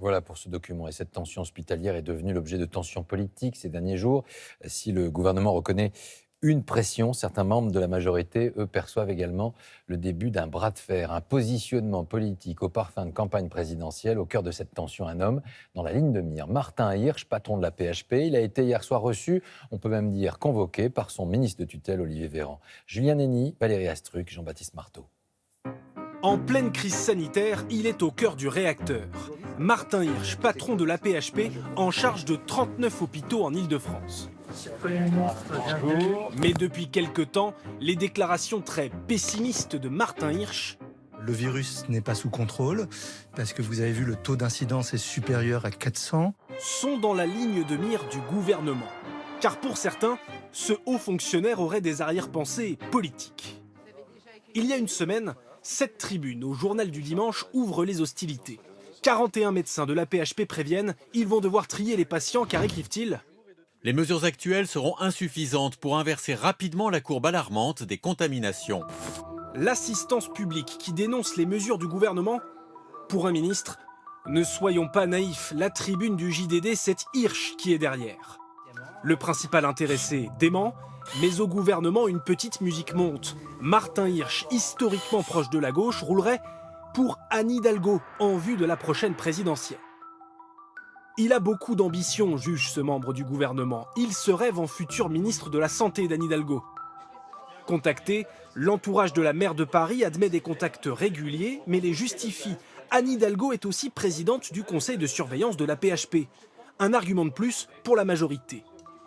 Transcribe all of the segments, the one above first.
Voilà pour ce document. Et cette tension hospitalière est devenue l'objet de tensions politiques ces derniers jours. Si le gouvernement reconnaît une pression, certains membres de la majorité, eux, perçoivent également le début d'un bras de fer, un positionnement politique au parfum de campagne présidentielle. Au cœur de cette tension, un homme dans la ligne de mire, Martin Hirsch, patron de la PHP. Il a été hier soir reçu, on peut même dire convoqué, par son ministre de tutelle, Olivier Véran. Julien Henny, Valérie Astruc, Jean-Baptiste Marteau. En pleine crise sanitaire, il est au cœur du réacteur. Martin Hirsch, patron de la PHP, en charge de 39 hôpitaux en Île-de-France. Mais depuis quelque temps, les déclarations très pessimistes de Martin Hirsch... Le virus n'est pas sous contrôle, parce que vous avez vu, le taux d'incidence est supérieur à 400. ...sont dans la ligne de mire du gouvernement. Car pour certains, ce haut fonctionnaire aurait des arrière-pensées politiques. Il y a une semaine, cette tribune au Journal du Dimanche ouvre les hostilités. 41 médecins de la PHP préviennent, ils vont devoir trier les patients car, écrivent-ils, les mesures actuelles seront insuffisantes pour inverser rapidement la courbe alarmante des contaminations. L'assistance publique qui dénonce les mesures du gouvernement. Pour un ministre, ne soyons pas naïfs, la tribune du JDD, c'est Hirsch qui est derrière. Le principal intéressé dément, mais au gouvernement, une petite musique monte. Martin Hirsch, historiquement proche de la gauche, roulerait pour Anne Hidalgo en vue de la prochaine présidentielle. Il a beaucoup d'ambition, juge ce membre du gouvernement. Il se rêve en futur ministre de la Santé d'Anne Hidalgo. Contacté, l'entourage de la maire de Paris admet des contacts réguliers, mais les justifie. Anne Hidalgo est aussi présidente du conseil de surveillance de la PHP. Un argument de plus pour la majorité.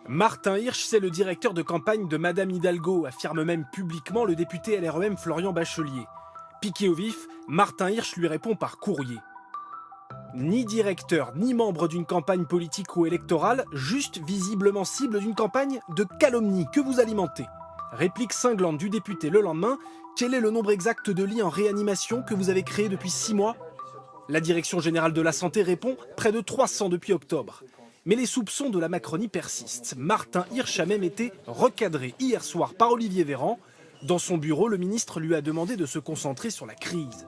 Martin Hirsch, c'est le directeur de campagne de Madame Hidalgo, affirme même publiquement le député LREM Florian Bachelier. Piqué au vif, Martin Hirsch lui répond par courrier. Ni directeur, ni membre d'une campagne politique ou électorale, juste visiblement cible d'une campagne de calomnie que vous alimentez. Réplique cinglante du député le lendemain, quel est le nombre exact de lits en réanimation que vous avez créé depuis 6 mois ? La Direction générale de la santé répond près de 300 depuis octobre. Mais les soupçons de la Macronie persistent. Martin Hirsch a même été recadré hier soir par Olivier Véran. Dans son bureau, le ministre lui a demandé de se concentrer sur la crise.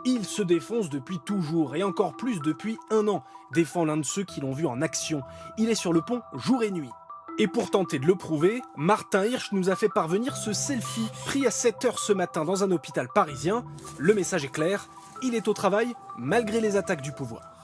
Il se défonce depuis toujours, et encore plus depuis 1 an, défend l'un de ceux qui l'ont vu en action. Il est sur le pont jour et nuit. Et pour tenter de le prouver, Martin Hirsch nous a fait parvenir ce selfie pris à 7h ce matin dans un hôpital parisien. Le message est clair, il est au travail malgré les attaques du pouvoir.